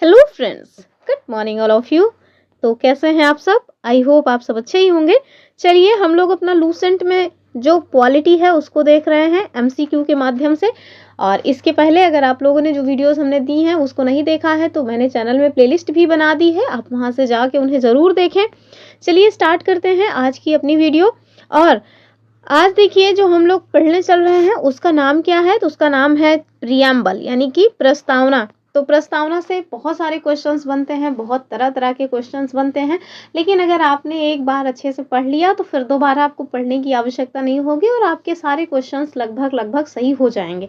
Hello friends, good morning all of you. तो कैसे हैं आप सब? आई होप आप सब अच्छे ही होंगे। चलिए हम लोग अपना लूसेंट में जो पॉलिटी है उसको देख रहे हैं एमसीक्यू के माध्यम से। और इसके पहले अगर आप लोगों ने जो वीडियोस हमने दी हैं उसको नहीं देखा है तो मैंने चैनल में प्लेलिस्ट भी बना दी है, आप वहां से जाके उन्हें ज़रूर देखें। चलिए स्टार्ट करते हैं आज की अपनी वीडियो। और आज देखिए जो हम लोग पढ़ने चल रहे हैं उसका नाम क्या है? तो उसका नाम है प्रियम्बल यानी कि प्रस्तावना। तो प्रस्तावना से बहुत सारे क्वेश्चंस बनते हैं, बहुत तरह तरह के क्वेश्चंस बनते हैं, लेकिन अगर आपने एक बार अच्छे से पढ़ लिया तो फिर दोबारा आपको पढ़ने की आवश्यकता नहीं होगी और आपके सारे क्वेश्चंस लगभग लगभग सही हो जाएंगे।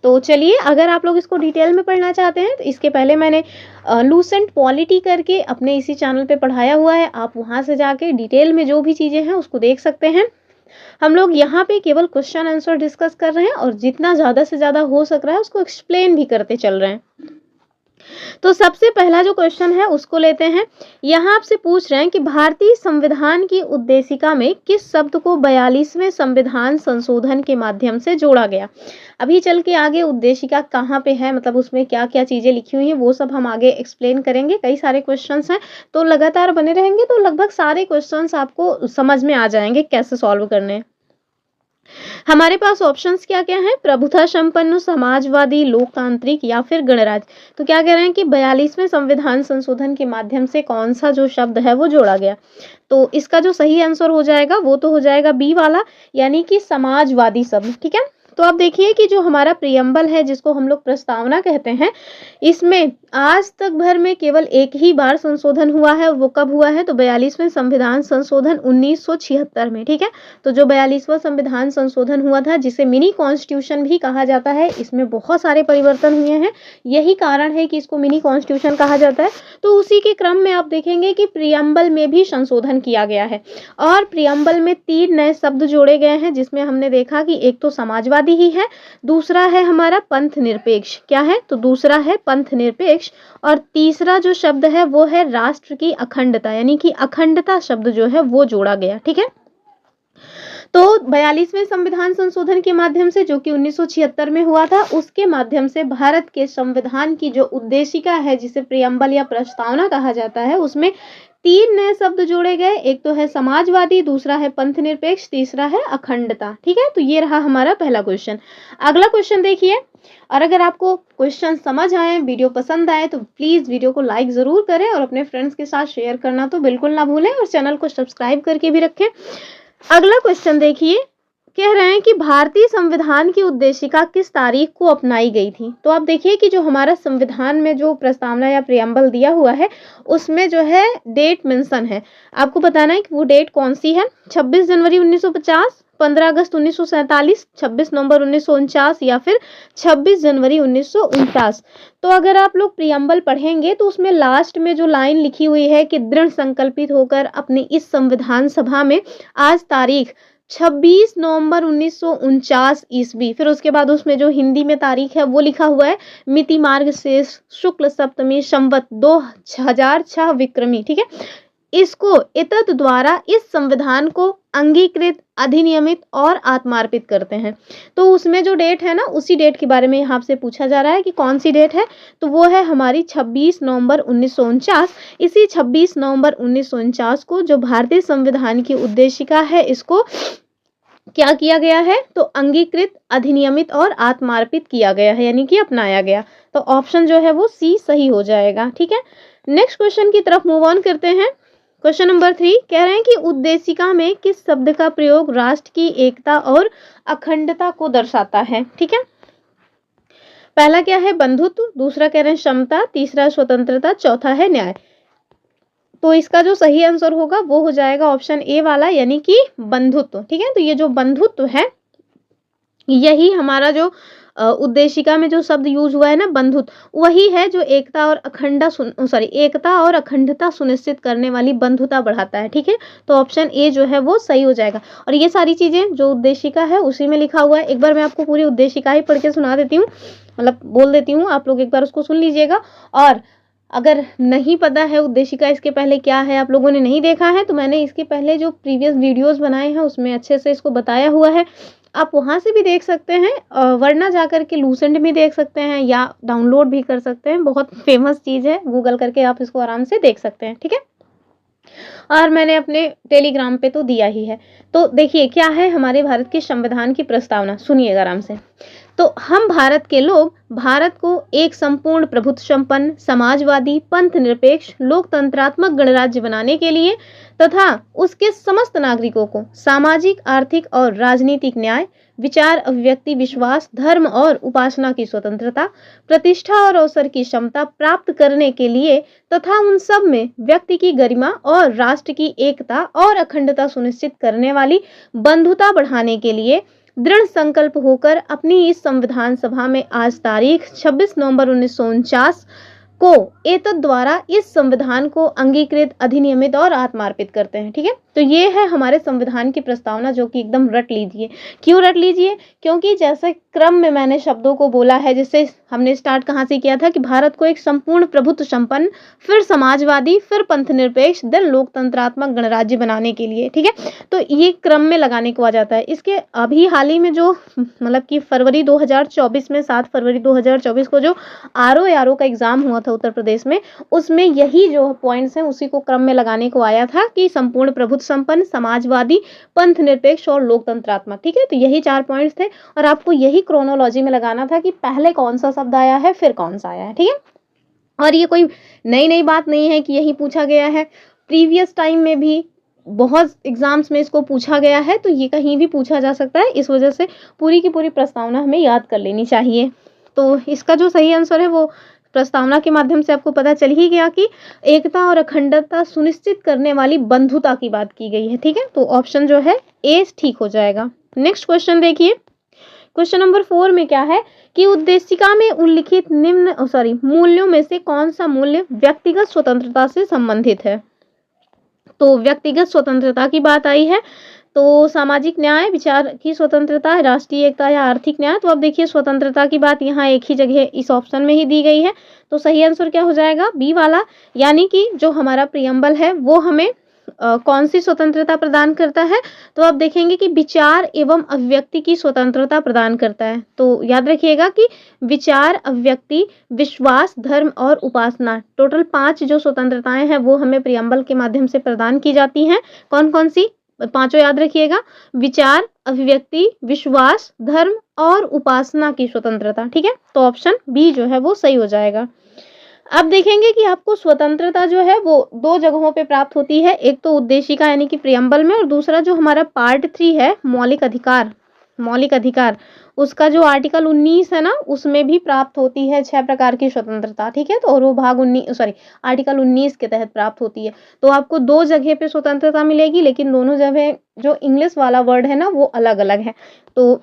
तो चलिए, अगर आप लोग इसको डिटेल में पढ़ना चाहते हैं तो इसके पहले मैंने लूसेंट पॉलिटी करके अपने इसी चैनल पे पढ़ाया हुआ है, आप वहाँ से जाके डिटेल में जो भी चीज़ें हैं उसको देख सकते हैं। हम लोग यहाँ पे केवल क्वेश्चन आंसर डिस्कस कर रहे हैं और जितना ज़्यादा से ज़्यादा हो सक रहा है उसको एक्सप्लेन भी करते चल रहे हैं। तो सबसे पहला जो क्वेश्चन है उसको लेते हैं। यहाँ आपसे पूछ रहे हैं कि भारतीय संविधान की उद्देशिका में किस शब्द को 42वें संविधान संशोधन के माध्यम से जोड़ा गया। अभी चल के आगे उद्देशिका कहाँ पे है, मतलब उसमें क्या क्या चीज़ें लिखी हुई हैं वो सब हम आगे एक्सप्लेन करेंगे। कई सारे क्वेश्चंस हैं तो लगातार बने रहेंगे तो लगभग सारे क्वेश्चंस आपको समझ में आ जाएंगे कैसे सॉल्व करने हैं। हमारे पास ऑप्शंस क्या क्या हैं? प्रभुता संपन्न, समाजवादी, लोकतांत्रिक या फिर गणराज्य। तो क्या कह रहे हैं कि 42वें संविधान संशोधन के माध्यम से कौन सा जो शब्द है वो जोड़ा गया। तो इसका जो सही आंसर हो जाएगा वो तो हो जाएगा बी वाला, यानी कि समाजवादी शब्द। ठीक है, तो आप देखिए कि जो हमारा प्रियम्बल है जिसको हम लोग प्रस्तावना कहते हैं, इसमें आज तक भर में केवल एक ही बार संशोधन हुआ है। वो कब हुआ है? तो 42वें संविधान संशोधन 1976 में। ठीक है, तो जो 42वां संविधान संशोधन हुआ था जिसे मिनी कॉन्स्टिट्यूशन भी कहा जाता है, इसमें बहुत सारे परिवर्तन हुए हैं, यही कारण है कि इसको मिनी कॉन्स्टिट्यूशन कहा जाता है। तो उसी के क्रम में आप देखेंगे कि प्रियम्बल में भी संशोधन किया गया है और प्रियम्बल में 3 नए शब्द जोड़े गए हैं, जिसमें हमने देखा कि एक तो समाजवादी ही है, दूसरा है हमारा पंथ निरपेक्ष। क्या है? तो दूसरा है पंथ निरपेक्ष और तीसरा जो शब्द है वो है राष्ट्र की अखंडता, यानी कि अखंडता शब्द जो है वो जोड़ा गया। ठीक है, तो 42वें संविधान संशोधन के माध्यम से जो कि 1976 में हुआ था, उसके माध्यम से भारत के संविधान की जो उद्देशिका है जिसे प्रियम्बल या प्रस्तावना कहा जाता है, उसमें 3 नए शब्द जोड़े गए। एक तो है समाजवादी, दूसरा है पंथ निरपेक्ष, तीसरा है अखंडता। ठीक है, तो ये रहा हमारा पहला क्वेश्चन। अगला क्वेश्चन देखिए, और अगर आपको क्वेश्चन समझ आए, वीडियो पसंद आए तो प्लीज़ वीडियो को लाइक ज़रूर करें और अपने फ्रेंड्स के साथ शेयर करना तो बिल्कुल ना भूलें और चैनल को सब्सक्राइब करके भी रखें। अगला क्वेश्चन देखिए, कह रहे हैं कि भारतीय संविधान की उद्देशिका किस तारीख को अपनाई गई थी। तो आप देखिए कि जो हमारा संविधान में जो प्रस्तावना या प्रियम्बल दिया हुआ है उसमें जो है डेट मेंशन है, आपको बताना है कि वो डेट कौन सी है। 26 जनवरी 1950, 15 अगस्त 1947, 26 नवंबर 1949 या फिर 26 जनवरी 1949। तो अगर आप लोग प्रियम्बल पढ़ेंगे तो उसमें लास्ट में जो लाइन लिखी हुई है कि दृढ़ संकल्पित होकर अपनी इस संविधान सभा में आज तारीख 26 नवंबर 1949 ईस्वी, फिर उसके बाद उसमें जो हिंदी में तारीख है वो लिखा हुआ है मिति मार्ग से शुक्ल सप्तमी संवत 2006 विक्रमी। ठीक है, इसको इतत द्वारा इस संविधान को अंगीकृत, अधिनियमित और आत्मार्पित करते हैं। तो उसमें जो डेट है ना, उसी डेट के बारे में यहाँ से पूछा जा रहा है कि कौन सी डेट है। तो वो है हमारी 26 नवंबर 1949। इसी 26 नवंबर 1949 को जो भारतीय संविधान की उद्देशिका है इसको क्या किया गया है? तो अंगीकृत, अधिनियमित और आत्मार्पित किया गया है, यानी कि अपनाया गया। तो ऑप्शन जो है वो सी सही हो जाएगा। ठीक है, नेक्स्ट क्वेश्चन की तरफ मूव ऑन करते हैं। क्वेश्चन नंबर 3 कह रहे हैं कि उद्देशिका में किस शब्द का प्रयोग राष्ट्र की एकता और अखंडता को दर्शाता है। ठीक है, पहला क्या है? बंधुत्व, दूसरा कह रहे हैं क्षमता, तीसरा स्वतंत्रता, चौथा है न्याय। तो इसका जो सही आंसर होगा वो हो जाएगा ऑप्शन ए वाला, यानी कि बंधुत्व। ठीक है, तो ये जो बंधुत्व है यही हमारा जो उद्देशिका में जो शब्द यूज हुआ है ना, बंधुत्व, वही है जो एकता और अखंडता सुनिश्चित करने वाली बंधुता बढ़ाता है। ठीक है, तो ऑप्शन ए जो है वो सही हो जाएगा। और ये सारी चीजें जो उद्देशिका है उसी में लिखा हुआ है। एक बार मैं आपको पूरी उद्देशिका ही पढ़ के सुना देती हूँ, मतलब बोल देती हूँ, आप लोग एक बार उसको सुन लीजिएगा। और अगर नहीं पता है उद्देशिका इसके पहले क्या है, आप लोगों ने नहीं देखा है, तो मैंने इसके पहले जो प्रीवियस वीडियोस बनाए हैं उसमें अच्छे से इसको बताया हुआ है। आप वहाँ से भी देख सकते हैं, वरना जाकर के लूसेंट भी देख सकते हैं या डाउनलोड भी कर सकते हैं। बहुत फेमस चीज़ है, गूगल करके आप इसको आराम से देख सकते हैं, ठीक है। और मैंने अपने टेलीग्राम पे तो दिया ही है। तो देखिए क्या है हमारे भारत के संविधान की प्रस्तावना, सुनिएगा आराम से। तो हम भारत के लोग भारत को एक संपूर्ण प्रभुत्व संपन्न समाजवादी पंथ निरपेक्ष लोकतंत्रात्मक गणराज्य बनाने के लिए तथा उसके समस्त नागरिकों को सामाजिक आर्थिक और राजनीतिक न्याय विचार अभिव्यक्ति विश्वास धर्म और उपासना की स्वतंत्रता प्रतिष्ठा और अवसर की क्षमता प्राप्त करने के लिए तथा उन सब में व्यक्ति की गरिमा और राष्ट्र की एकता और अखंडता सुनिश्चित करने वाली बंधुता बढ़ाने के लिए दृढ़ संकल्प होकर अपनी इस संविधान सभा में आज तारीख 26 नवंबर 1949 को एतद द्वारा इस संविधान को अंगीकृत अधिनियमित और आत्मार्पित करते हैं, ठीक है। तो ये है हमारे संविधान की प्रस्तावना, जो कि एकदम रट लीजिए। क्यों रट लीजिए? क्योंकि जैसे क्रम में मैंने शब्दों को बोला है, जिससे हमने स्टार्ट कहाँ से किया था कि भारत को एक संपूर्ण प्रभुत्व संपन्न, फिर समाजवादी, फिर पंथ निरपेक्ष, देन लोकतंत्रात्मक गणराज्य बनाने के लिए, ठीक है। तो ये क्रम में लगाने को आ जाता है। इसके अभी हाल ही में जो मतलब कि फरवरी 2024 में 7 फरवरी 2024 को जो आरओ का एग्जाम हुआ था उत्तर प्रदेश में, उसमें यही जो पॉइंट्स हैं उसी को क्रम में लगाने को आया था कि संपूर्ण प्रभुत्व संपन्न समाजवादी पंथ निरपेक्ष और लोकतंत्रात्मक, ठीक है। तो यही 4 पॉइंट्स थे और आपको यही क्रोनोलॉजी में लगाना था कि पहले कौन सा शब्द आया है फिर कौन सा आया है, ठीक है। और ये कोई नई बात नहीं है कि यही पूछा गया है, प्रीवियस टाइम में भी बहुत एग्जाम्स में इसको पूछा गया है, तो ये कहीं भी पूछा जा सकता है। इस वजह से पूरी की पूरी प्रस्तावना हमें याद कर लेनी चाहिए। तो इसका जो सही आंसर है वो प्रस्तावना के माध्यम से आपको पता चल ही गया कि एकता और अखंडता सुनिश्चित करने वाली बंधुता की बात की गई है, ठीक है। तो ऑप्शन जो है ए ठीक हो जाएगा। नेक्स्ट क्वेश्चन देखिए, क्वेश्चन नंबर 4 में क्या है कि उद्देशिका में उल्लिखित मूल्यों में से कौन सा मूल्य व्यक्तिगत स्वतंत्रता से संबंधित है। तो व्यक्तिगत स्वतंत्रता की बात आई है, तो सामाजिक न्याय विचार की स्वतंत्रता राष्ट्रीय एकता या आर्थिक न्याय। तो अब देखिए स्वतंत्रता की बात यहाँ एक ही जगह इस ऑप्शन में ही दी गई है, तो सही आंसर क्या हो जाएगा? बी वाला, यानी कि जो हमारा प्रियम्बल है वो हमें कौन सी स्वतंत्रता प्रदान करता है। तो आप देखेंगे कि विचार एवं अभिव्यक्ति की स्वतंत्रता प्रदान करता है। तो याद रखिएगा कि विचार अभिव्यक्ति विश्वास धर्म और उपासना, टोटल 5 जो स्वतंत्रताएं हैं वो हमें प्रियम्बल के माध्यम से प्रदान की जाती हैं। कौन कौन सी? 5 याद रखिएगा, विचार अभिव्यक्ति विश्वास धर्म और उपासना की स्वतंत्रता, ठीक है। तो ऑप्शन बी जो है वो सही हो जाएगा। अब देखेंगे कि आपको स्वतंत्रता जो है वो 2 जगहों पे प्राप्त होती है, एक तो उद्देशिका यानी कि प्रियम्बल में, और दूसरा जो हमारा पार्ट 3 है मौलिक अधिकार, उसका जो आर्टिकल 19 है ना, उसमें भी प्राप्त होती है 6 प्रकार की स्वतंत्रता, ठीक है। तो और वो आर्टिकल 19 के तहत प्राप्त होती है। तो आपको 2 जगह पे स्वतंत्रता मिलेगी, लेकिन दोनों जगह जो इंग्लिश वाला वर्ड है ना वो अलग अलग है। तो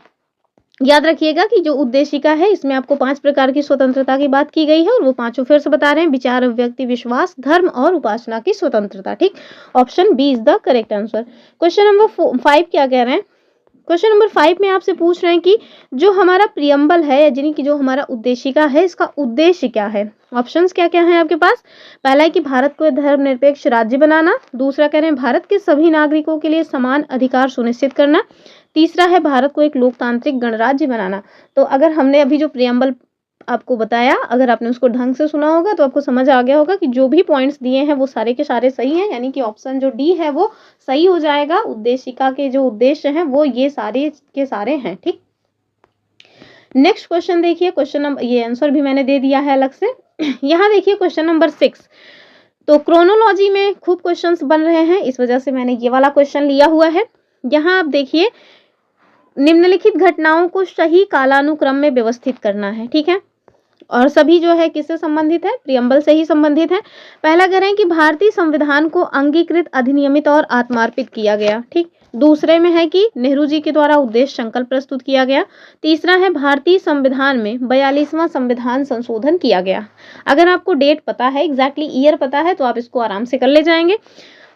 याद रखिएगा कि जो उद्देशिका है इसमें आपको 5 प्रकार की स्वतंत्रता की बात की गई है, और वो 5 फिर से बता रहे हैं, विचार अभिव्यक्ति विश्वास धर्म और उपासना की स्वतंत्रता, ठीक। Option B is the correct answer. Question number 5 क्या कह रहे हैं? क्वेश्चन नंबर 5 में आपसे पूछ रहे हैं कि जो हमारा प्रियम्बल है यानी कि जो हमारा उद्देशिका है इसका उद्देश्य क्या है। ऑप्शंस क्या क्या है आपके पास? पहला है कि भारत को धर्मनिरपेक्ष राज्य बनाना, दूसरा कह रहे हैं भारत के सभी नागरिकों के लिए समान अधिकार सुनिश्चित करना, तीसरा है भारत को एक लोकतांत्रिक गणराज्य बनाना। तो अगर हमने अभी जो प्रियम्बल आपको बताया, अगर आपने उसको ढंग से सुना होगा तो आपको समझ आ गया होगा कि जो भी पॉइंट्स दिए हैं वो सारे के सारे सही हैं, यानी कि ऑप्शन जो डी है वो सही हो जाएगा। उद्देशिका के जो उद्देश्य हैं वो ये सारे के सारे हैं, ठीक। नेक्स्ट क्वेश्चन देखिए, क्वेश्चन नंबर, ये आंसर भी मैंने दे दिया है अलग से। यहाँ देखिए क्वेश्चन नंबर 6, तो क्रोनोलॉजी में खूब क्वेश्चंस बन रहे हैं, इस वजह से मैंने ये वाला क्वेश्चन लिया हुआ है। यहाँ आप देखिए, निम्नलिखित घटनाओं को सही कालानुक्रम में व्यवस्थित करना है, ठीक है। और सभी जो है किससे संबंधित है? प्रियम्बल से ही संबंधित है। पहला कह रहे हैं कि भारतीय संविधान को अंगीकृत अधिनियमित और आत्मार्पित किया गया, ठीक। दूसरे में है कि नेहरू जी के द्वारा उद्देश्य संकल्प प्रस्तुत किया गया। तीसरा है भारतीय संविधान में 42वां संविधान संशोधन किया गया। अगर आपको डेट पता है, एग्जैक्टली ईयर पता है, तो आप इसको आराम से कर ले जाएंगे।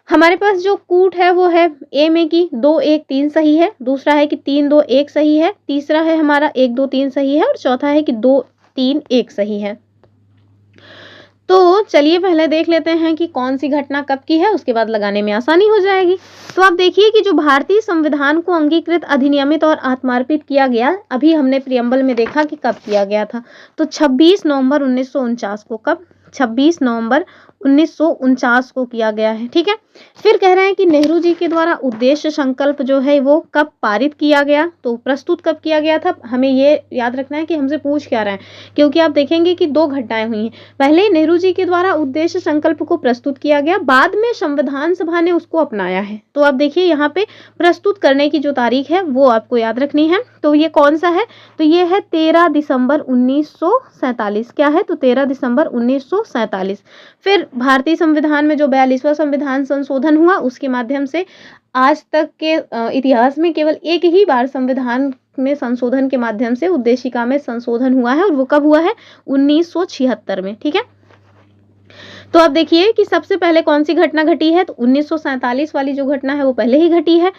हमारे पास जो कूट है वो है ए में कि 2 1 3 सही है, दूसरा है कि 3 2 1 सही है, तीसरा है हमारा 1 2 3 सही है, और चौथा है कि 2 3 1 सही है। तो चलिए पहले देख लेते हैं कि कौन सी घटना कब की है, उसके बाद लगाने में आसानी हो जाएगी। तो आप देखिए कि जो भारतीय संविधान को अंगीकृत, अधिनियमित और आत्मार्पित किया गया, अभी हमने प्रियम्बल में देखा कि कब किया गया था, तो 26 नवंबर 1949 को। कब? 26 नवंबर 1949 को किया गया है। ठीक है, फिर कह रहे हैं कि नेहरू जी के द्वारा उद्देश्य संकल्प जो है वो कब पारित किया गया, तो प्रस्तुत कब किया गया था। हमें ये याद रखना है कि हमसे पूछ क्या रहे हैं, क्योंकि आप देखेंगे कि दो घटनाएं हुई हैं। पहले नेहरू जी के द्वारा उद्देश्य संकल्प को प्रस्तुत किया गया, बाद में संविधान सभा ने उसको अपनाया है। तो आप देखिए यहाँ पे प्रस्तुत करने की जो तारीख है वो आपको याद रखनी है। तो ये कौन सा है, तो ये है 13 दिसंबर 1947। क्या है, तो 13 दिसंबर 1947। फिर भारतीय संविधान में जो 42वां संविधान संशोधन हुआ, उसके माध्यम से आज तक के इतिहास में केवल एक ही बार संविधान में संशोधन के माध्यम से उद्देशिका में संशोधन हुआ है, और वो कब हुआ है, 1976 में। ठीक है, तो आप देखिए कि सबसे पहले कौन सी घटना घटी है, तो 1947 वाली जो घटना है वो पहले ही घटी है।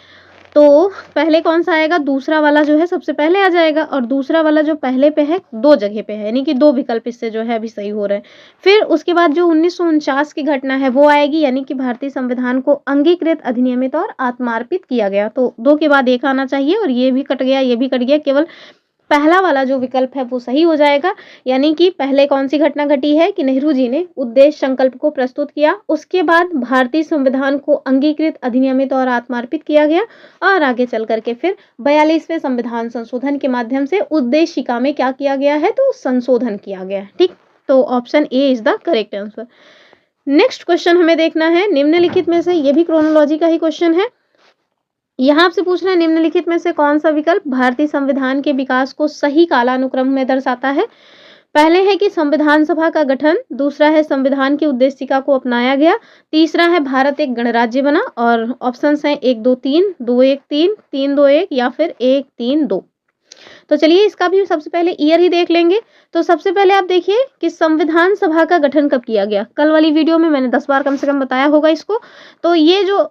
तो पहले कौन सा आएगा, दूसरा वाला जो है सबसे पहले आ जाएगा, और दूसरा वाला जो पहले पे है दो जगह पे है, यानी कि दो विकल्प इससे जो है अभी सही हो रहे हैं। फिर उसके बाद जो 1949 की घटना है वो आएगी, यानी कि भारतीय संविधान को अंगीकृत, अधिनियमित और आत्मार्पित किया गया। तो दो के बाद एक आना चाहिए, और ये भी कट गया, ये भी कट गया, केवल पहला वाला जो विकल्प है वो सही हो जाएगा। यानी कि पहले कौन सी घटना घटी है कि नेहरू जी ने उद्देश्य संकल्प को प्रस्तुत किया, उसके बाद भारतीय संविधान को अंगीकृत, अधिनियमित और आत्मार्पित किया गया, और आगे चल करके फिर 42वें संविधान संशोधन के माध्यम से उद्देशिका में क्या किया गया है, तो संशोधन किया गया है। ठीक, तो option A is the correct answer. Next question हमें देखना है, निम्नलिखित में से, ये भी क्रोनोलॉजी का ही क्वेश्चन है। यहाँ आपसे पूछ रहे हैं निम्नलिखित में से कौन सा विकल्प भारतीय संविधान के विकास को सही कालानुक्रम में दर्शाता है। पहले है कि संविधान सभा का गठन, दूसरा है संविधान की उद्देशिका को अपनाया गया, तीसरा है भारत एक गणराज्य बना, और ऑप्शंस हैं 1 2 3, 2 1 3, 3 2 1 या फिर 1 3 2। तो चलिए इसका भी सबसे पहले ईयर ही देख लेंगे। तो सबसे पहले आप देखिए कि संविधान सभा का गठन कब किया गया। कल वाली वीडियो में मैंने 10 बार कम से कम बताया होगा इसको। तो ये जो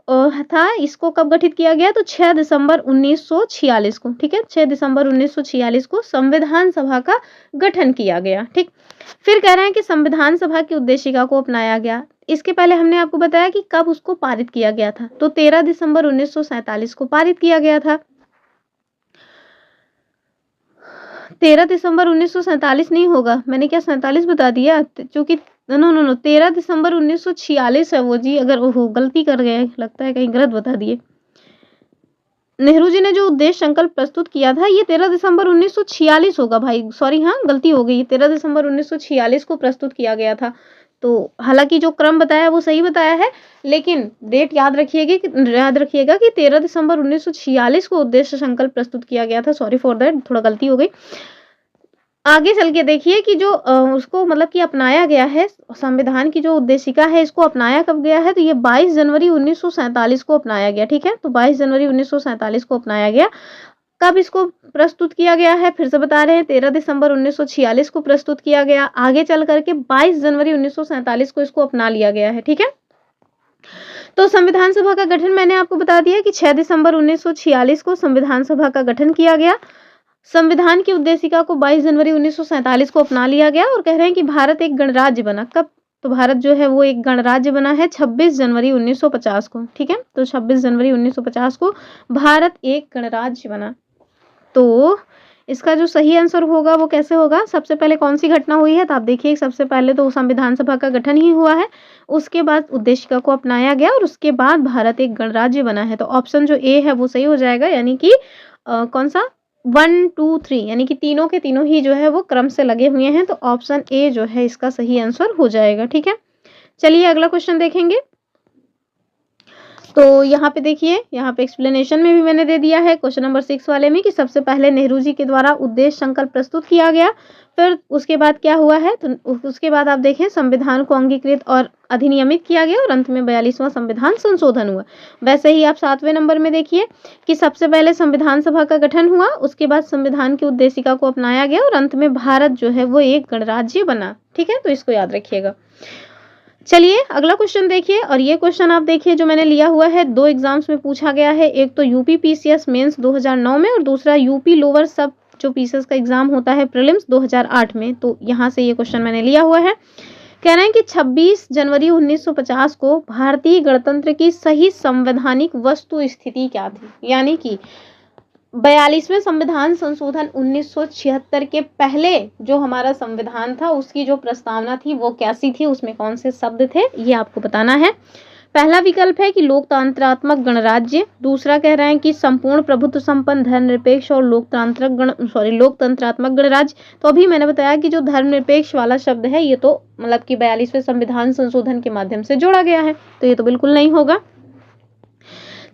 था, इसको कब गठित किया गया, तो 6 दिसंबर 1946 को। ठीक है, 6 दिसंबर 1946 को संविधान सभा का गठन किया गया। ठीक, फिर कह रहे हैं कि संविधान सभा की उद्देशिका को अपनाया गया। इसके पहले हमने आपको बताया कि कब उसको पारित किया गया था, तो 13 दिसंबर 1947 को पारित किया गया था। 13 दिसंबर 1947 नहीं होगा, मैंने क्या 47 बता दिया, क्योंकि नो 13 दिसंबर 1946 है वो जी। अगर वो गलती कर गए, लगता है कहीं गलत बता दिए। नेहरू जी ने जो उद्देश्य संकल्प प्रस्तुत किया था, ये 13 दिसंबर 1946 होगा भाई, सॉरी, हाँ गलती हो गई, 13 दिसंबर 1946 को प्रस्तुत किया गया था। तो हालांकि जो क्रम बताया वो सही बताया है, लेकिन डेट याद रखिएगा कि 13 दिसंबर 1946 को उद्देश्य संकल्प प्रस्तुत किया गया था। सॉरी फॉर दैट, थोड़ा गलती हो गई। आगे चल के देखिए कि जो उसको मतलब कि अपनाया गया है, संविधान की जो उद्देशिका है, इसको अपनाया कब गया है, तो ये 22 जनवरी 1947 को अपनाया गया। ठीक है, तो 22 जनवरी 1947 को अपनाया गया। कब इसको प्रस्तुत किया गया है, फिर से बता रहे हैं, 13 दिसंबर 1946 को प्रस्तुत किया गया। आगे चल करके 22 जनवरी 1947 को इसको अपना लिया गया है। ठीक है, तो संविधान सभा का गठन मैंने आपको बता दिया कि 6 दिसंबर 1946 को संविधान सभा का गठन किया गया। संविधान की उद्देशिका को 22 जनवरी 1947 को अपना लिया गया, और कह रहे हैं कि भारत एक गणराज्य बना। कब, तो भारत जो है वो एक गणराज्य बना है 26 जनवरी 1950 को। ठीक है, तो 26 जनवरी 1950 को भारत एक गणराज्य बना। तो इसका जो सही आंसर होगा वो कैसे होगा, सबसे पहले कौन सी घटना हुई है, तो आप देखिए सबसे पहले तो संविधान सभा का गठन ही हुआ है, उसके बाद उद्देशिका को अपनाया गया, और उसके बाद भारत एक गणराज्य बना है। तो ऑप्शन जो ए है वो सही हो जाएगा, यानी कि कौन सा, 1 2 3, यानी कि तीनों के तीनों ही जो है वो क्रम से लगे हुए हैं। तो ऑप्शन ए जो है इसका सही आंसर हो जाएगा। ठीक है, चलिए अगला क्वेश्चन देखेंगे। तो यहाँ पे देखिए, यहाँ पे एक्सप्लेनेशन में भी मैंने दे दिया है क्वेश्चन नंबर 6 वाले में कि सबसे पहले नेहरू जी के द्वारा उद्देश्य संकल्प प्रस्तुत किया गया, फिर उसके बाद क्या हुआ है, तो उसके बाद आप देखें संविधान को अंगीकृत और अधिनियमित किया गया, और अंत में 42वां संविधान संशोधन हुआ। वैसे ही आप 7वें नंबर में देखिए कि सबसे पहले संविधान सभा का गठन हुआ, उसके बाद संविधान की उद्देशिका को अपनाया गया, और अंत में भारत जो है वो एक गणराज्य बना। ठीक है, तो इसको याद रखिएगा। चलिए अगला क्वेश्चन देखिए, और ये क्वेश्चन आप देखिए जो मैंने लिया हुआ है, 2 एग्जाम्स में पूछा गया है। एक तो यूपी पीसीएस मेंस 2009 में, और दूसरा यूपी लोअर सब जो पीसीएस का एग्जाम होता है प्रीलिम्स 2008 में। तो यहाँ से ये क्वेश्चन मैंने लिया हुआ है कह रहे हैं कि 26 जनवरी 1950 को भारतीय गणतंत्र की सही संवैधानिक वस्तु स्थिति क्या थी, यानी कि 42वें संविधान संशोधन 1976 के पहले जो हमारा संविधान था उसकी जो प्रस्तावना थी वो कैसी थी, उसमें कौन से शब्द थे, ये आपको बताना है। पहला विकल्प है कि लोकतंत्रात्मक गणराज्य, दूसरा कह रहे हैं कि संपूर्ण प्रभुत्व संपन्न धर्मनिरपेक्ष और लोकतंत्रात्मक गणराज्य। तो अभी मैंने बताया कि जो धर्मनिरपेक्ष वाला शब्द है ये तो मतलब कि 42वें संविधान संशोधन के माध्यम से जोड़ा गया है, तो ये तो बिल्कुल नहीं होगा।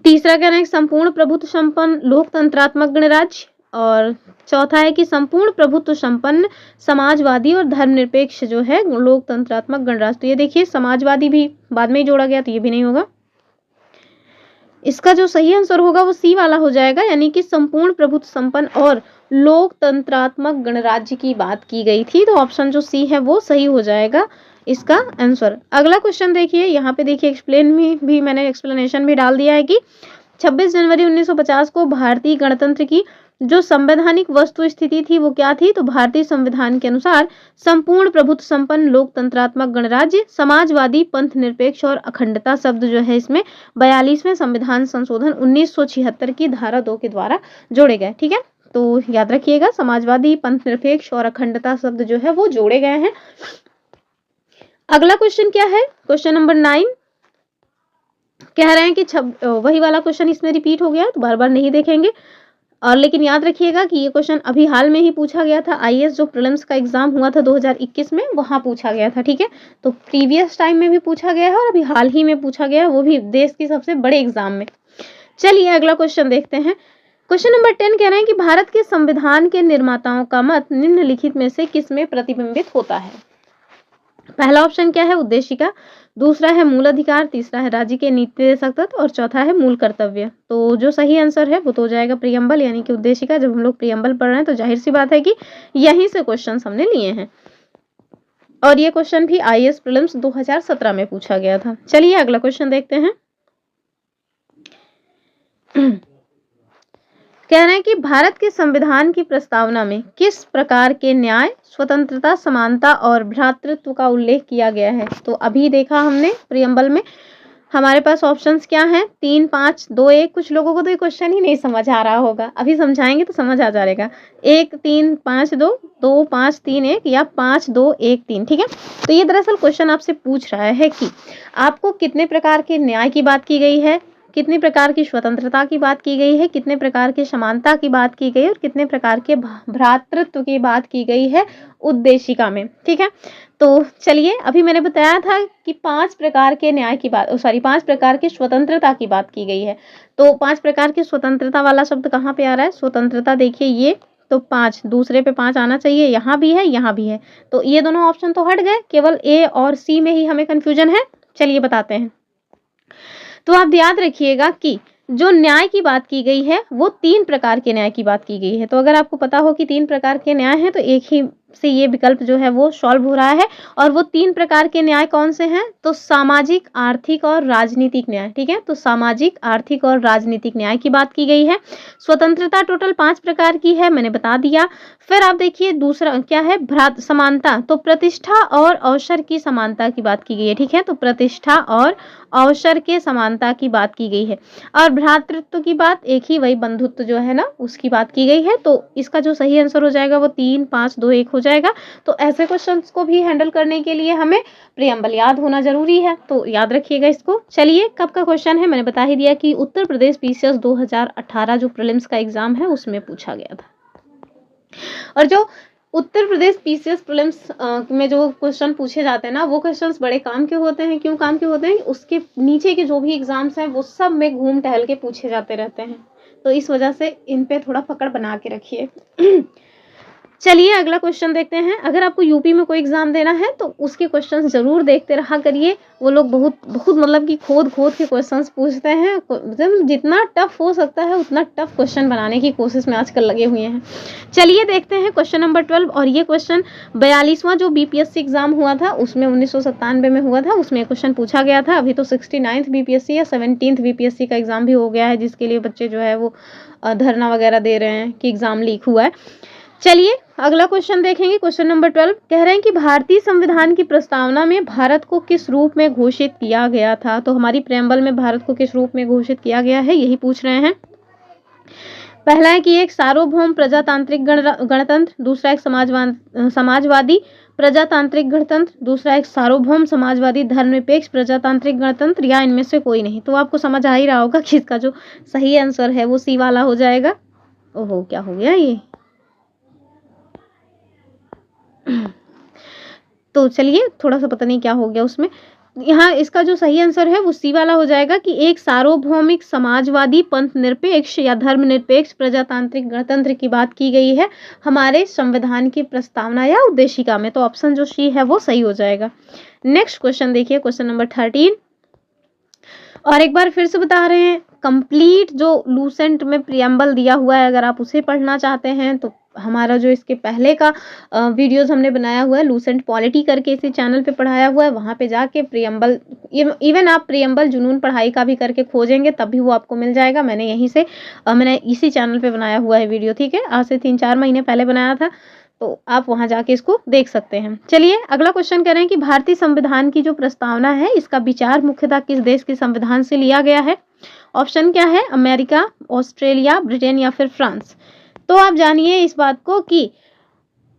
तीसरा कह रहे हैं संपूर्ण प्रभुत्व संपन्न लोकतंत्रात्मक गणराज्य, और चौथा है कि संपूर्ण प्रभुत्व संपन्न समाजवादी और धर्मनिरपेक्ष जो है लोकतंत्रात्मक गणराज्य। तो ये देखिए समाजवादी भी बाद में ही जोड़ा गया, तो ये भी नहीं होगा। इसका जो सही आंसर होगा वो सी वाला हो जाएगा, यानी कि संपूर्ण प्रभुत्व संपन्न और लोकतंत्रात्मक गणराज्य की बात की गई थी। तो ऑप्शन जो सी है वो सही हो जाएगा इसका आंसर। अगला क्वेश्चन देखिए, यहाँ पे देखिए एक्सप्लेन में भी मैंने एक्सप्लेनेशन भी डाल दिया है कि 26 जनवरी 1950 को भारतीय गणतंत्र की जो संवैधानिक वस्तु स्थिति थी वो क्या थी। तो भारतीय संविधान के अनुसार संपूर्ण प्रभुत्व संपन्न लोकतंत्रात्मक गणराज्य, समाजवादी, पंथ निरपेक्ष और अखंडता शब्द जो है इसमें 42वें संविधान संशोधन 1976 की धारा 2 के द्वारा जोड़े गए। ठीक है, तो याद रखिएगा समाजवादी, पंथ निरपेक्ष और अखंडता शब्द जो है वो जोड़े गए हैं। अगला क्वेश्चन क्या है, क्वेश्चन नंबर 9 कह रहे हैं कि वही वाला क्वेश्चन इसमें रिपीट हो गया, तो बार बार नहीं देखेंगे। और लेकिन याद रखिएगा कि ये क्वेश्चन अभी हाल में ही पूछा गया था, आईएएस जो प्रीलिम्स का एग्जाम हुआ था 2021 में, वहां पूछा गया था। ठीक है, तो प्रीवियस टाइम में भी पूछा गया है और अभी हाल ही में पूछा गया है, वो भी देश की सबसे बड़े एग्जाम में। चलिए अगला क्वेश्चन देखते हैं। क्वेश्चन नंबर 10 कह रहे हैं कि भारत के संविधान के निर्माताओं का मत निम्नलिखित में से किसमें प्रतिबिंबित होता है। पहला ऑप्शन क्या है, उद्देशिका, दूसरा है मूल अधिकार, तीसरा है राज्य के नीति निर्देशक तत्व और चौथा है मूल कर्तव्य। तो जो सही आंसर है वो तो हो जाएगा प्रियम्बल, यानी कि उद्देशिका। जब हम लोग प्रियम्बल पढ़ रहे हैं तो जाहिर सी बात है कि यहीं से क्वेश्चन हमने लिए हैं, और ये क्वेश्चन भी आईएएस प्रीलिम्स 2017 में पूछा गया था। चलिए अगला क्वेश्चन देखते हैं। कह रहे हैं कि भारत के संविधान की प्रस्तावना में किस प्रकार के न्याय, स्वतंत्रता, समानता और भ्रातृत्व का उल्लेख किया गया है। तो अभी देखा हमने प्रियम्बल में हमारे पास ऑप्शंस क्या हैं, 3, 5, 2, 1। कुछ लोगों को तो ये क्वेश्चन ही नहीं समझ आ रहा होगा, अभी समझाएंगे तो समझ आ जाएगा। 1, 3, 5, 2, 2, 5, 3, 1 या 5, 2, 1, 3। ठीक है, तो ये दरअसल क्वेश्चन आपसे पूछ रहा है कि आपको कितने प्रकार के न्याय की बात की गई है, कितने प्रकार की स्वतंत्रता की बात की गई है, कितने प्रकार की समानता की बात की गई है और कितने प्रकार के भ्रातृत्व की बात की गई है उद्देशिका में। ठीक है, तो चलिए अभी मैंने बताया था कि 5 प्रकार के न्याय की बात 5 प्रकार की स्वतंत्रता की बात की गई है। तो 5 प्रकार की स्वतंत्रता वाला शब्द कहाँ पे आ रहा है, स्वतंत्रता देखिए ये, तो 5 दूसरे पे 5 आना चाहिए, यहाँ भी है यहाँ भी है, तो ये दोनों ऑप्शन तो हट गए, केवल ए और सी में ही हमें कंफ्यूजन है। चलिए बताते हैं। तो आप याद रखिएगा कि जो न्याय की बात की गई है वो 3 प्रकार के न्याय की बात की गई है। तो अगर आपको पता हो कि 3 प्रकार के न्याय हैं तो एक ही से ये विकल्प जो है वो सॉल्व हो रहा है। और वो 3 प्रकार के न्याय कौन से हैं, तो सामाजिक, आर्थिक और राजनीतिक न्याय। ठीक है, तो सामाजिक, आर्थिक और राजनीतिक न्याय की बात की गई है। स्वतंत्रता टोटल 5 प्रकार की है, मैंने बता दिया। फिर आप देखिए दूसरा क्या है, समानता, तो प्रतिष्ठा और अवसर की समानता की बात की गई है। ठीक है, तो प्रतिष्ठा और अवसर के समानता की बात की गई है। और भ्रातृत्व की बात एक ही, वही बंधुत्व जो है ना उसकी बात की गई है। तो इसका जो सही आंसर हो जाएगा वो 3, 5, 2, 1 हो जाएगा। तो ऐसे क्वेश्चंस को भी हैंडल करने के लिए हमें प्रियम्बल याद होना जरूरी है, तो याद रखिएगा इसको। चलिए कब का क्वेश्चन है, मैंने बता ही दिया कि उत्तर प्रदेश पीसीएस 2018 जो प्रीलिम्स का एग्जाम है उसमें पूछा गया था। और जो उत्तर प्रदेश पीसीएस प्रीलिम्स में जो क्वेश्चन पूछे जाते हैं ना वो क्वेश्चंस बड़े काम के होते हैं। क्यों काम के होते हैं, उसके नीचे के जो भी एग्जाम्स हैं वो सब में घूम टहल के पूछे जाते रहते हैं, तो इस वजह से इन पे थोड़ा पकड़ बना के रखिए। चलिए अगला क्वेश्चन देखते हैं। अगर आपको यूपी में कोई एग्जाम देना है तो उसके क्वेश्चंस जरूर देखते रहा करिए, वो लोग बहुत मतलब कि खोद के क्वेश्चंस पूछते हैं। मतलब जितना टफ हो सकता है उतना टफ क्वेश्चन बनाने की कोशिश में आजकल लगे हुए हैं। चलिए देखते हैं क्वेश्चन नंबर 12। और ये क्वेश्चन 42वां जो बीपीएससी एग्जाम हुआ था उसमें 1997 में हुआ था, उसमें क्वेश्चन पूछा गया था। अभी तो 69th बीपीएससी या 17th बीपीएससी का एग्जाम भी हो गया है, जिसके लिए बच्चे जो है वो धरना वगैरह दे रहे हैं कि एग्जाम लीक हुआ है। चलिए अगला क्वेश्चन देखेंगे। क्वेश्चन नंबर 12 कह रहे हैं कि भारतीय संविधान की प्रस्तावना में भारत को किस रूप में घोषित किया गया था। तो हमारी प्रेम्बल में भारत को किस रूप में घोषित किया गया है, यही पूछ रहे हैं। पहला है कि एक सार्वभौम प्रजातांत्रिक गणतंत्र, दूसरा एक समाजवादी प्रजातांत्रिक गणतंत्र, दूसरा एक सार्वभौम समाजवादी धर्मनिरपेक्ष प्रजातांत्रिक गणतंत्र, या इनमें से कोई नहीं। तो आपको समझ आ ही रहा होगा कि इसका जो सही आंसर है वो सी वाला हो जाएगा। ओहो, क्या हो गया ये। तो चलिए थोड़ा सा पता नहीं क्या हो गया उसमें। यहाँ इसका जो सही आंसर है वो सी वाला हो जाएगा कि एक सार्वभौमिक समाजवादी पंथ निरपेक्ष या धर्मनिरपेक्ष प्रजातांत्रिक गणतंत्र की बात की गई है हमारे संविधान की प्रस्तावना या उद्देशिका में। तो ऑप्शन जो सी है वो सही हो जाएगा। नेक्स्ट क्वेश्चन देखिए, क्वेश्चन नंबर 13। और एक बार फिर से बता रहे हैं, कंप्लीट जो लूसेंट में प्रियम्बल दिया हुआ है, अगर आप उसे पढ़ना चाहते हैं तो हमारा जो इसके पहले का वीडियोस हमने बनाया हुआ है, लूसेंट पॉलिटी करके इसी चैनल पे पढ़ाया हुआ है, वहाँ पे जाके प्रियम्बल, इवन आप प्रियम्बल जुनून पढ़ाई का भी करके खोजेंगे तब भी वो आपको मिल जाएगा। मैंने यहीं से मैंने इसी चैनल पे बनाया हुआ है वीडियो, ठीक है, आज से 3-4 महीने पहले बनाया था, तो आप वहां जाके इसको देख सकते हैं। चलिए अगला क्वेश्चन कह रहे हैं कि भारतीय संविधान की जो प्रस्तावना है इसका विचार मुख्यतः किस देश के संविधान से लिया गया है। ऑप्शन क्या है, अमेरिका, ऑस्ट्रेलिया, ब्रिटेन या फिर फ्रांस। तो आप जानिए इस बात को कि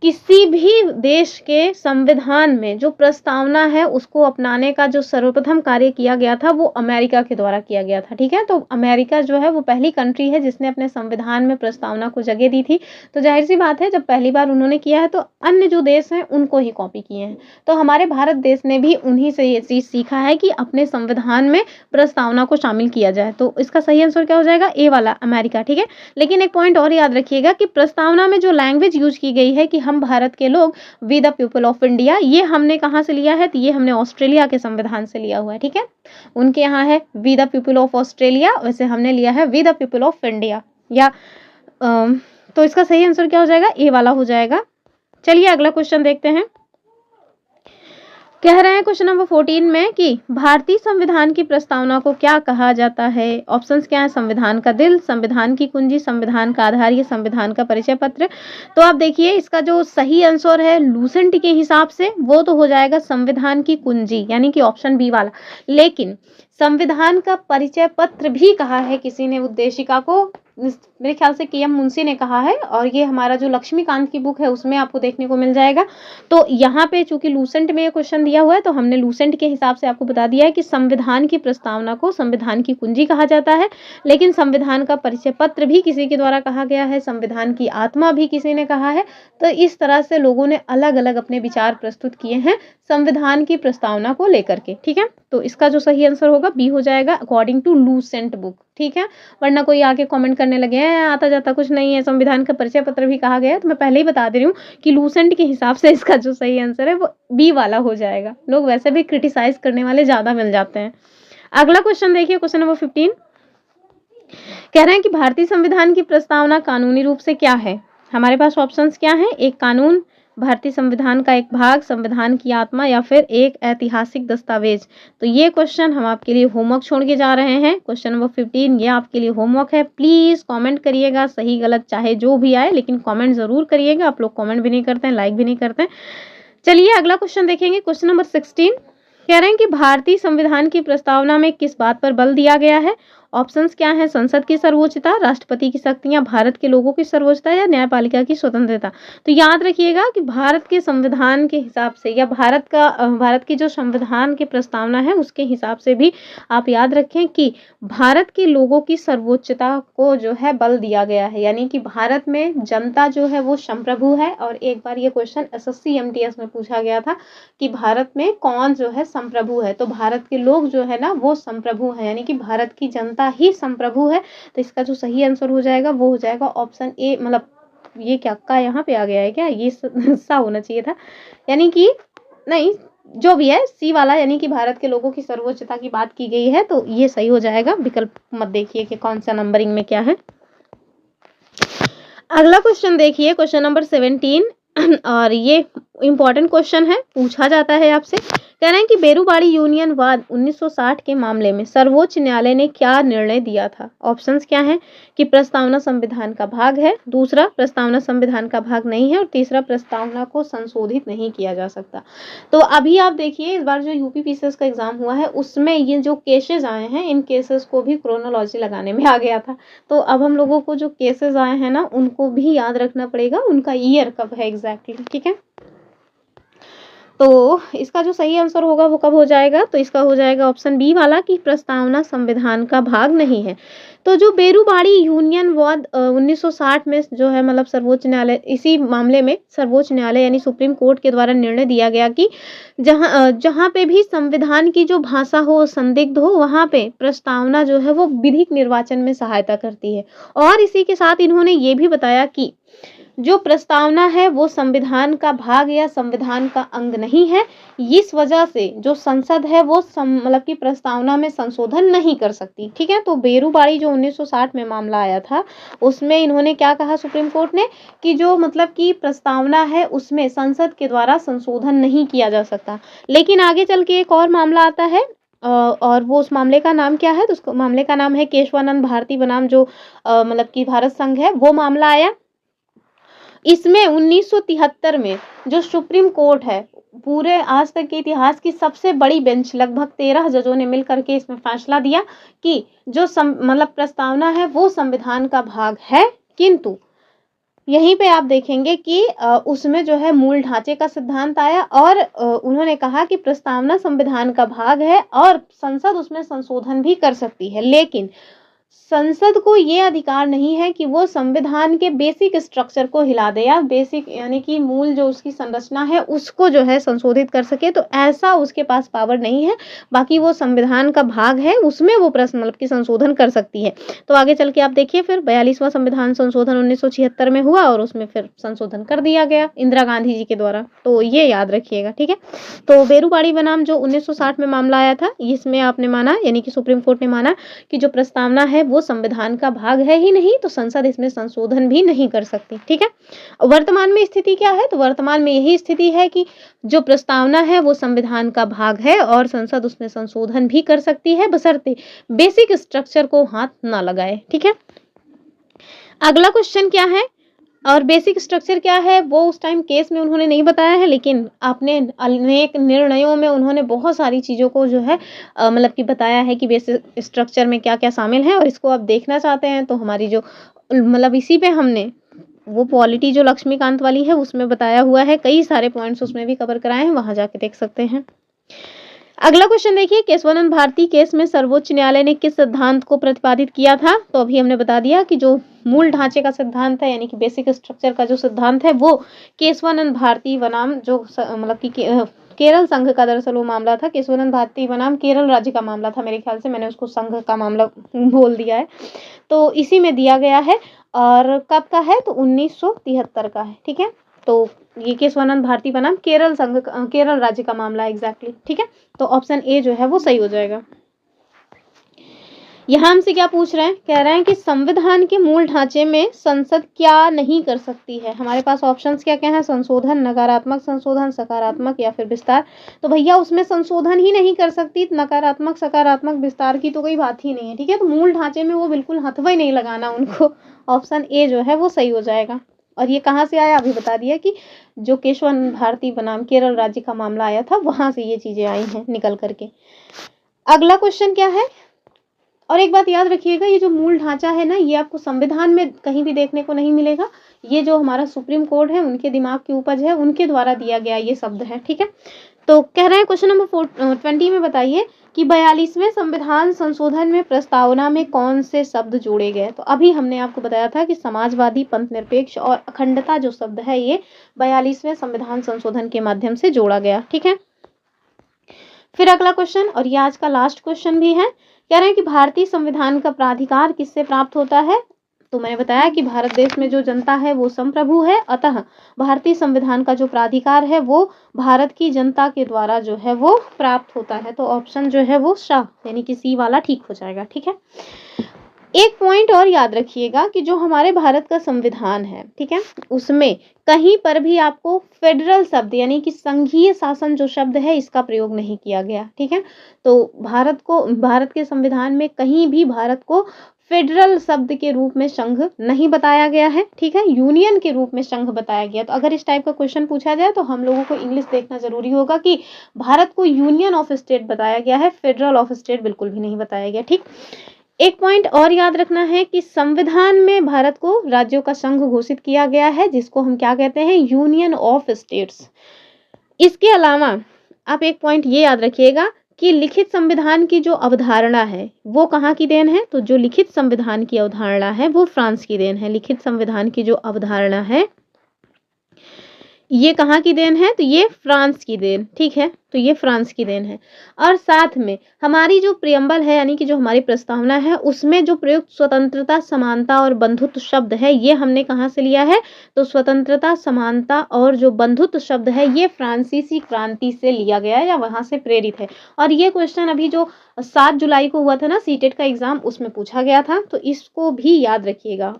किसी भी देश के संविधान में जो प्रस्तावना है उसको अपनाने का जो सर्वप्रथम कार्य किया गया था वो अमेरिका के द्वारा किया गया था, ठीक है। तो अमेरिका जो है वो पहली कंट्री है जिसने अपने संविधान में प्रस्तावना को जगह दी थी। तो जाहिर सी बात है जब पहली बार उन्होंने किया है तो अन्य जो देश हैं उनको ही कॉपी किए हैं। तो हमारे भारत देश ने भी उन्हीं से ये चीज सीखा है कि अपने संविधान में प्रस्तावना को शामिल किया जाए। तो इसका सही आंसर क्या हो जाएगा, ए वाला, अमेरिका, ठीक है। लेकिन एक पॉइंट और याद रखिएगा कि प्रस्तावना में जो लैंग्वेज यूज की गई है कि हम भारत के लोग we the people of India, ये हमने कहाँ से लिया है, तो ये हमने ऑस्ट्रेलिया के संविधान से लिया हुआ है, ठीक है। उनके यहाँ है we the people of Australia, वैसे हमने लिया है we the people of India. या तो इसका सही आंसर क्या हो जाएगा, ए वाला हो जाएगा। चलिए अगला क्वेश्चन देखते हैं। कह रहे हैं क्वेश्चन नंबर 14 में कि भारतीय संविधान की प्रस्तावना को क्या कहा जाता है। ऑप्शंस क्या है, संविधान का दिल, संविधान की कुंजी, संविधान का आधार, या संविधान का परिचय पत्र। तो आप देखिए इसका जो सही आंसर है लूसेंट के हिसाब से वो तो हो जाएगा संविधान की कुंजी, यानी कि ऑप्शन बी वाला। लेकिन संविधान का परिचय पत्र भी कहा है किसी ने उद्देशिका को, मेरे ख्याल से के.एम. मुंशी ने कहा है, और ये हमारा जो लक्ष्मीकांत की बुक है उसमें आपको देखने को मिल जाएगा। तो यहाँ पे चूंकि लूसेंट में ये क्वेश्चन दिया हुआ है तो हमने लूसेंट के हिसाब से आपको बता दिया है कि संविधान की प्रस्तावना को संविधान की कुंजी कहा जाता है। लेकिन संविधान का परिचय पत्र भी किसी के द्वारा कहा गया है, संविधान की आत्मा भी किसी ने कहा है। तो इस तरह से लोगों ने अलग अलग अपने विचार प्रस्तुत किए हैं संविधान की प्रस्तावना को लेकर के, ठीक है। तो इसका जो सही आंसर होगा बी हो जाएगा अकॉर्डिंग टू लूसेंट बुक, ठीक है। वरना कोई आके कमेंट करने लगे हैं आता जाता कुछ नहीं है, संविधान का परिचय पत्र भी कहा गया है, तो मैं पहले ही बता दे रही हूँ कि लूसेंट के हिसाब से इसका जो सही आंसर है वो बी वाला हो जाएगा। लोग वैसे भी क्रिटिसाइज करने वाले ज्यादा मिल जाते हैं। अगला क्वेश्चन देखिए, क्वेश्चन नंबर 15 कह रहे हैं कि भारतीय संविधान की प्रस्तावना कानूनी रूप से क्या है। हमारे पास ऑप्शंस क्या है, एक कानून, भारतीय संविधान का एक भाग, संविधान की आत्मा, या फिर एक ऐतिहासिक दस्तावेज। तो ये क्वेश्चन हम आपके लिए होमवर्क छोड़ के जा रहे हैं। क्वेश्चन नंबर 15 ये आपके लिए होमवर्क है। प्लीज कमेंट करिएगा, सही गलत चाहे जो भी आए, लेकिन कमेंट जरूर करिएगा। आप लोग कमेंट भी नहीं करते हैं, लाइक भी नहीं करते हैं। चलिए अगला क्वेश्चन देखेंगे, क्वेश्चन नंबर 16 कह रहे हैं कि भारतीय संविधान की प्रस्तावना में किस बात पर बल दिया गया है। ऑप्शंस क्या है, संसद की सर्वोच्चता, राष्ट्रपति की शक्तियां, भारत के लोगों की सर्वोच्चता, या न्यायपालिका की स्वतंत्रता। तो याद रखिएगा कि भारत के संविधान के हिसाब से या भारत की जो संविधान की प्रस्तावना है उसके हिसाब से भी आप याद रखें कि भारत के लोगों की सर्वोच्चता को जो है बल दिया गया है। यानी कि भारत में जनता जो है वो संप्रभु है। और एक बार ये क्वेश्चन SSC MTS में पूछा गया था कि भारत में कौन जो है संप्रभु है, तो भारत के लोग जो है ना वो संप्रभु है, यानी कि भारत की जनता ही संप्रभु है। तो इसका जो सही आंसर हो जाएगा वो हो जाएगा ऑप्शन ए, मतलब ये क्या का यहाँ पे आ गया है क्या, ये सा होना चाहिए था, यानी कि नहीं जो भी है सी वाला, यानी कि भारत के लोगों की सर्वोच्चता की बात की गई है। तो ये सही हो जाएगा, विकल्प मत देखिए कि कौन सा नंबरिंग में क्या है। अगला क्वेश्चन देखिए, क्वेश्चन नंबर 17 और ये इंपॉर्टेंट क्वेश्चन है, पूछा जाता है आपसे। कह रहे हैं कि बेरूबाड़ी यूनियन वाद 1960 के मामले में सर्वोच्च न्यायालय ने क्या निर्णय दिया था। ऑप्शंस क्या हैं कि प्रस्तावना संविधान का भाग है, दूसरा प्रस्तावना संविधान का भाग नहीं है और तीसरा प्रस्तावना को संशोधित नहीं किया जा सकता। तो अभी आप देखिए इस बार जो यूपी पीसीएस का एग्जाम हुआ है उसमें ये जो केसेस आए हैं इन केसेस को भी क्रोनोलॉजी लगाने में आ गया था। तो अब हम लोगों को जो केसेस आए हैं ना उनको भी याद रखना पड़ेगा, उनका ईयर कब है एग्जैक्टली, ठीक है। तो इसका जो सही आंसर होगा वो कब हो जाएगा, तो इसका हो जाएगा ऑप्शन बी वाला कि प्रस्तावना संविधान का भाग नहीं है। तो जो बेरूबाड़ी यूनियन वाद 1960 में जो है मतलब सर्वोच्च न्यायालय, इसी मामले में सर्वोच्च न्यायालय यानी सुप्रीम कोर्ट के द्वारा निर्णय दिया गया कि जहाँ पे भी संविधान की जो भाषा हो संदिग्ध हो वहाँ पे प्रस्तावना जो है वो विधिक निर्वाचन में सहायता करती है। और इसी के साथ इन्होंने ये भी बताया कि जो प्रस्तावना है वो संविधान का भाग या संविधान का अंग नहीं है, इस वजह से जो संसद है वो मतलब की प्रस्तावना में संशोधन नहीं कर सकती, ठीक है। तो बेरूबाड़ी जो 1960 में मामला आया था उसमें इन्होंने क्या कहा सुप्रीम कोर्ट ने कि जो मतलब की प्रस्तावना है उसमें संसद के द्वारा संशोधन नहीं किया जा सकता। लेकिन आगे चल के एक और मामला आता है और वो उस मामले का नाम क्या है, तो उस मामले का नाम है केशवानंद भारती बनाम जो मतलब की भारत संघ है, वो मामला आया। इसमें 1973 में जो सुप्रीम कोर्ट है पूरे आज तक के इतिहास की सबसे बड़ी बेंच, लगभग 13 जजों ने मिलकर के इसमें फैसला दिया कि जो मतलब प्रस्तावना है वो संविधान का भाग है। किंतु यहीं पे आप देखेंगे कि उसमें जो है मूल ढांचे का सिद्धांत आया और उन्होंने कहा कि प्रस्तावना संविधान का भाग है और संसद उसमें संशोधन भी कर सकती है, लेकिन संसद को ये अधिकार नहीं है कि वो संविधान के बेसिक स्ट्रक्चर को हिला दे या बेसिक यानी कि मूल जो उसकी संरचना है उसको जो है संशोधित कर सके, तो ऐसा उसके पास पावर नहीं है। बाकी वो संविधान का भाग है, उसमें वो प्रश्न मतलब की संशोधन कर सकती है। तो आगे चल के आप देखिए फिर 42वां संविधान संशोधन 1976 में हुआ और उसमें फिर संशोधन कर दिया गया इंदिरा गांधी जी के द्वारा, तो ये याद रखिएगा, ठीक है। तो बेरूबाड़ी बनाम जो 1960 में मामला आया था इसमें आपने माना यानी कि सुप्रीम कोर्ट ने माना कि जो प्रस्तावना है वो संविधान का भाग है ही नहीं, तो संसद इसमें संशोधन भी नहीं कर सकती, ठीक है। वर्तमान में स्थिति क्या है, तो वर्तमान में यही स्थिति है कि जो प्रस्तावना है वो संविधान का भाग है और संसद उसमें संशोधन भी कर सकती है बशर्ते बेसिक स्ट्रक्चर को हाथ ना लगाए, ठीक है। अगला क्वेश्चन क्या है और बेसिक स्ट्रक्चर क्या है वो उस टाइम केस में उन्होंने नहीं बताया है, लेकिन अपने अनेक निर्णयों में उन्होंने बहुत सारी चीज़ों को जो है मतलब कि बताया है कि बेसिक स्ट्रक्चर में क्या क्या शामिल है। और इसको आप देखना चाहते हैं तो हमारी जो मतलब इसी पे हमने वो पॉलिटी जो लक्ष्मीकांत वाली है उसमें बताया हुआ है, कई सारे पॉइंट्स उसमें भी कवर कराए हैं, वहां जाके देख सकते हैं। अगला क्वेश्चन देखिए, केशवानंद भारती केस में सर्वोच्च न्यायालय ने किस सिद्धांत को प्रतिपादित किया था, तो अभी हमने बता दिया कि जो मूल ढांचे का सिद्धांत है यानी कि बेसिक स्ट्रक्चर का जो सिद्धांत है वो केशवानंद भारती बनाम जो मतलब कि केरल संघ का दरअसल वो मामला था। केशवानंद भारती बनाम केरल राज्य का मामला था, मेरे ख्याल से मैंने उसको संघ का मामला बोल दिया है, तो इसी में दिया गया है। और कब का है, तो 1973 का है, ठीक है। तो ये केशवानंद भारती बनाम केरल संघ केरल राज्य का मामला एग्जैक्टली, ठीक है। तो ऑप्शन ए जो है वो सही हो जाएगा। यहाँ हमसे क्या पूछ रहे हैं, कह रहे हैं कि संविधान के मूल ढांचे में संसद क्या नहीं कर सकती है। हमारे पास ऑप्शंस क्या क्या हैं, संशोधन, नकारात्मक संशोधन, सकारात्मक या फिर विस्तार। तो भैया उसमें संशोधन ही नहीं कर सकती, नकारात्मक सकारात्मक विस्तार की तो कोई बात ही नहीं है, ठीक है। तो मूल ढांचे में वो बिल्कुल हथवा ही नहीं लगाना उनको, ऑप्शन ए जो है वो सही हो जाएगा। और ये कहाँ से आया, अभी बता दिया कि जो केशवानंद भारती बनाम केरल राज्य का मामला आया था वहां से ये चीजें आई हैं निकल करके। अगला क्वेश्चन क्या है, और एक बात याद रखिएगा, ये जो मूल ढांचा है ना ये आपको संविधान में कहीं भी देखने को नहीं मिलेगा, ये जो हमारा सुप्रीम कोर्ट है उनके दिमाग की उपज है, उनके द्वारा दिया गया ये शब्द है, ठीक है। तो कह रहे हैं क्वेश्चन नंबर 20 में बताइए कि 42वें संविधान संशोधन में प्रस्तावना में कौन से शब्द जोड़े गए। तो अभी हमने आपको बताया था कि समाजवादी, पंथ निरपेक्ष और अखंडता जो शब्द है ये 42वें संविधान संशोधन के माध्यम से जोड़ा गया, ठीक है। फिर अगला क्वेश्चन, और ये आज का लास्ट क्वेश्चन भी है, कह रहे हैं कि भारतीय संविधान का प्राधिकार किससे प्राप्त होता है। तो मैंने बताया कि भारत देश में जो जनता है वो संप्रभु है, अतः भारतीय संविधान का जो प्राधिकार है वो भारत की जनता के द्वारा जो है वो प्राप्त होता है। तो ऑप्शन जो है वो शाह यानी कि सी वाला ठीक हो जाएगा, ठीक है। एक पॉइंट और याद रखिएगा कि जो हमारे भारत का संविधान है, ठीक है, उसमें कहीं पर भी आपको फेडरल शब्द यानी कि संघीय शासन जो शब्द है इसका प्रयोग नहीं किया गया, ठीक है। तो भारत के संविधान में कहीं भी भारत को फेडरल शब्द के रूप में संघ नहीं बताया गया है, ठीक है, यूनियन के रूप में संघ बताया गया। तो अगर इस टाइप का क्वेश्चन पूछा जाए तो हम लोगों को इंग्लिश देखना जरूरी होगा कि भारत को यूनियन ऑफ स्टेट बताया गया है, फेडरल ऑफ स्टेट बिल्कुल भी नहीं बताया गया, ठीक। एक पॉइंट और याद रखना है कि संविधान में भारत को राज्यों का संघ घोषित किया गया है, जिसको हम क्या कहते हैं, यूनियन ऑफ स्टेट्स। इसके अलावा आप एक पॉइंट ये याद रखिएगा कि लिखित संविधान की जो अवधारणा है वो कहाँ की देन है, तो जो लिखित संविधान की अवधारणा है वो फ्रांस की देन है। लिखित संविधान की जो अवधारणा है ये कहाँ की देन है, तो ये फ्रांस की देन, ठीक है, तो ये फ्रांस की देन है। और साथ में हमारी जो प्रियम्बल है यानी कि जो हमारी प्रस्तावना है उसमें जो प्रयुक्त स्वतंत्रता, समानता और बंधुत्व शब्द है ये हमने कहाँ से लिया है, तो स्वतंत्रता, समानता और जो बंधुत्व शब्द है ये फ्रांसीसी क्रांति से लिया गया है या वहां से प्रेरित है। और ये क्वेश्चन अभी जो 7 जुलाई को हुआ था ना सीटेट का एग्जाम, उसमें पूछा गया था, तो इसको भी याद रखिएगा।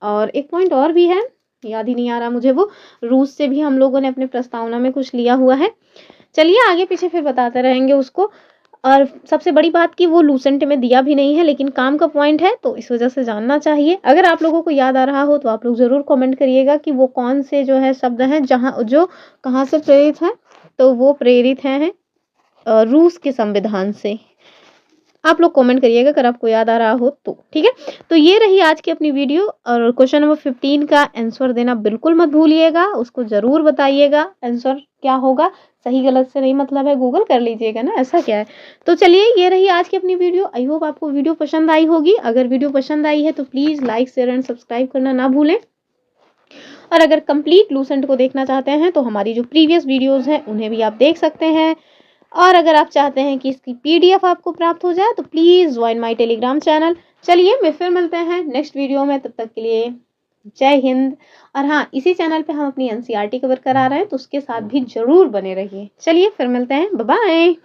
और एक पॉइंट और भी है, याद ही नहीं आ रहा मुझे, वो रूस से भी हम लोगों ने अपने प्रस्तावना में कुछ लिया हुआ है। चलिए आगे पीछे फिर बताते रहेंगे उसको। और सबसे बड़ी बात कि वो लूसेंट में दिया भी नहीं है, लेकिन काम का पॉइंट है तो इस वजह से जानना चाहिए। अगर आप लोगों को याद आ रहा हो तो आप लोग जरूर कमेंट करिएगा कि वो कौन से जो है शब्द हैं जहाँ जो कहाँ से प्रेरित है, तो वो प्रेरित हैं रूस के संविधान से। आप लोग कमेंट करिएगा अगर आपको याद आ रहा हो तो, ठीक है। तो ये रही आज की अपनी वीडियो, और क्वेश्चन नंबर 15 का आंसर देना बिल्कुल मत भूलिएगा, उसको जरूर बताइएगा आंसर क्या होगा। सही गलत से नहीं मतलब है, गूगल कर लीजिएगा ना, ऐसा क्या है। तो चलिए ये रही आज की अपनी वीडियो। आई होप आपको वीडियो पसंद आई होगी। अगर वीडियो पसंद आई है तो please like, share and subscribe करना ना भूलें। और अगर कंप्लीट लूसेंट को देखना चाहते हैं तो हमारी जो प्रीवियस वीडियोस हैं उन्हें भी आप देख सकते हैं। और अगर आप चाहते हैं कि इसकी पीडीएफ आपको प्राप्त हो जाए तो please join my Telegram channel. चलिए मैं फिर मिलते हैं नेक्स्ट वीडियो में, तब तक के लिए जय हिंद। और हाँ, इसी चैनल पे हम अपनी एनसीईआरटी कवर करा रहे हैं तो उसके साथ भी जरूर बने रहिए। चलिए फिर मिलते हैं, बाय बाय।